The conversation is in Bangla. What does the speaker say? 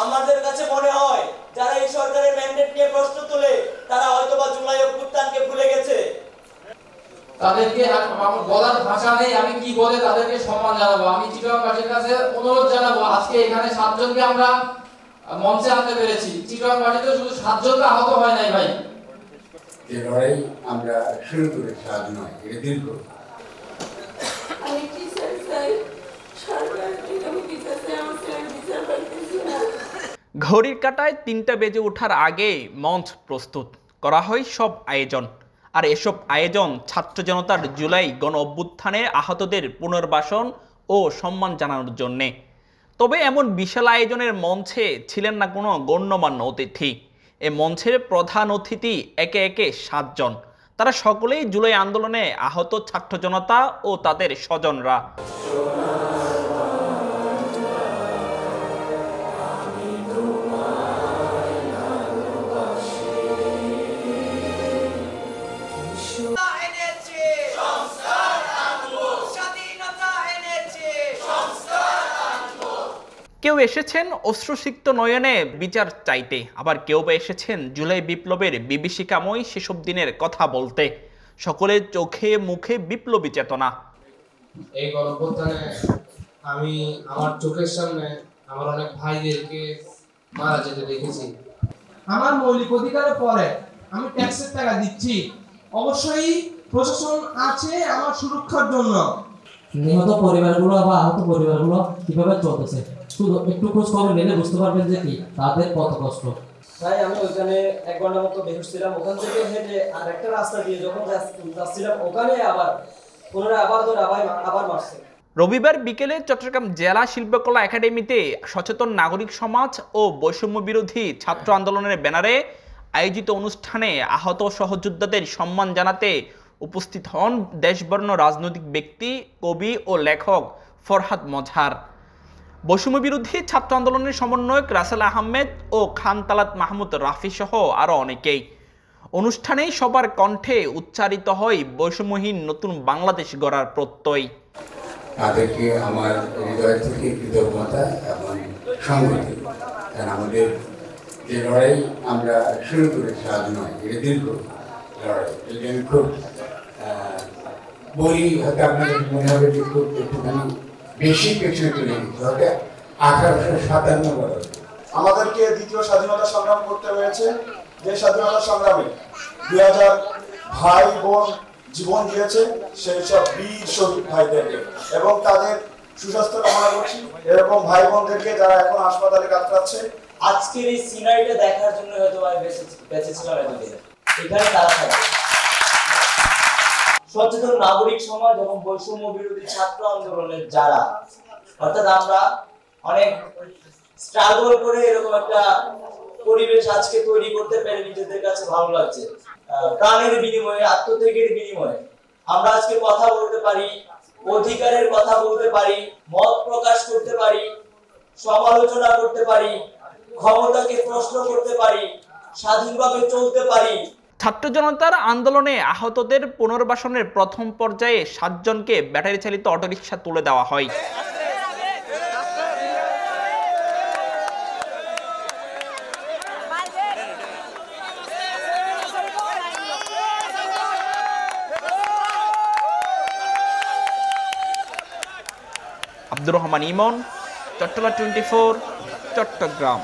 আমাদের কাছে মনে হয় যারা এই সরকারের ম্যান্ডেট নিয়ে প্রশ্ন তোলে তারা হয়তোবা জুলাই অভ্যুত্থানকে ভুলে গেছে। তাদেরকে আমার বলার ভাষা নেই, আমি কি বলে তাদেরকে সম্মান জানাবো। আমি চিটাগংবাসীর কাছে অনুরোধ জানাবো, আজকে এখানে 7 জনকে আমরা মঞ্চে আনতে পেরেছি। চিটাগংবাসীতে শুধু 7 জনকে আহত হয় নাই ভাই। যে লড়াই আমরা শুরু করেছি আজ নয়, এটা দীর্ঘ। ঘড়ির কাঁটায় 3টা বেজে ওঠার আগে মঞ্চ প্রস্তুত করা হয় সব আয়োজন। আর এসব আয়োজন ছাত্র জনতার জুলাই গণ অভ্যুত্থানে আহতদের পুনর্বাসন ও সম্মান জানানোর জন্যে। তবে এমন বিশাল আয়োজনের মঞ্চে ছিলেন না কোনো গণ্যমান্য অতিথি। এ মঞ্চের প্রধান অতিথি একে একে 7 জন। তারা সকলেই জুলাই আন্দোলনে আহত ছাত্র জনতা ও তাদের স্বজনরা। কেউ এসেছেন অশ্রুসিক্ত নয়নে বিচার চাইতে, আবার কেউ বা এসেছেন জুলাই বিপ্লবের বিভীষিকাময় সেসব দিনের কথা বলতে। সকলের চোখে মুখে বিপ্লবী চেতনা। এই গণঅভ্যুত্থানে আমি আমার চোখের সামনে আমার অনেক ভাইদেরকে মারা যেতে দেখেছি। আমার মৌলিক অধিকারের পরে আমি ট্যাক্সের টাকা দিচ্ছি, অবশ্যই প্রশাসন আছে আমার সুরক্ষার জন্য। নিহত পরিবারগুলো বা আহত পরিবারগুলো কিভাবে চলতেছে শুধু একটু খোঁজ খবর নিলে বুঝতে পারবেন যে কি তাদের কত কষ্ট। তাই আমি ওখানে 1 ঘন্টা মতো বেহুশ ছিলাম। ওখান থেকে হেঁটে আর একটা রাস্তা দিয়ে যখন যাচ্ছিলাম ওখানে আবার পুনরায় আবার মারছে। রবিবার বিকেলে চট্টগ্রাম জেলা শিল্পকলা একাডেমিতে সচেতন নাগরিক সমাজ ও বৈষম্য বিরোধী ছাত্র আন্দোলনের ব্যানারে আয়োজিত অনুষ্ঠানে আহত সহযোদ্ধাদের সম্মান জানাতে উপস্থিত হন দেশবর্ণ রাজনৈতিক ব্যক্তি, কবি ও লেখক ফরহাদ মজহার, বৈষম্য বিরোধী ছাত্র আন্দোলনের সমন্বয়ক রাসেল আহমেদ ও খান তালাত মাহমুদ রাফি সহ আরও অনেকেই। অনুষ্ঠানেই সবার কণ্ঠে উচ্চারিত হয় বৈষম্যহীন নতুন বাংলাদেশ গড়ার প্রত্যয়। তাদেরকে আমার হৃদয় থেকে কৃতজ্ঞতা এবং সংহতি। কারণ আমাদের যে লড়াই আমরা শুরু করেছি আজ নয়, এটা দীর্ঘ লড়াই। যদি আমি খুব বলি হয়তো আপনাদের মনে হবে যে খুব একটুখানি বেশি পেছনে চলে গেছে, হয়তো 1857 বছর আমাদেরকে দ্বিতীয় স্বাধীনতা সংগ্রাম করতে হয়েছে। যে স্বাধীনতা সংগ্রামে 2000 ভাই বোন জীবন দিয়েছে সেই সব বীর শহীদ ভাইদেরকে এবং তাদের সুস্বাস্থ্য কামনা করছি। এরকম ভাই বোনদেরকে যারা এখন হাসপাতালে কাতরাচ্ছে। আজকের এই সিনারিটা দেখার জন্য হয়তো আমি বেঁচেছিলাম এতদিন। এখানে তারা থাকে সচেতন নাগরিক সমাজ এবং বৈষম্য বিরোধী ছাত্র আন্দোলনের যারা, অর্থাৎ আমরা অনেক স্ট্রাগল করে এরকম একটা পরিবেশ আজকে তৈরি করতে পেরে নিজেদের কাছে ভালো লাগছে। প্রাণের বিনিময়ে, আত্মত্যাগের বিনিময়ে আমরা আজকে কথা বলতে পারি, অধিকারের কথা বলতে পারি, মত প্রকাশ করতে পারি, সমালোচনা করতে পারি, ক্ষমতাকে প্রশ্ন করতে পারি, স্বাধীনভাবে চলতে পারি। ছাত্র জনতার আন্দোলনে আহতদের পুনর্বাসনের প্রথম পর্যায়ে 7 জনকে ব্যাটারি চালিত অটোরিকশা তুলে দেওয়া হয়। আব্দুর রহমান ইমন, চট্টলা 24, চট্টগ্রাম।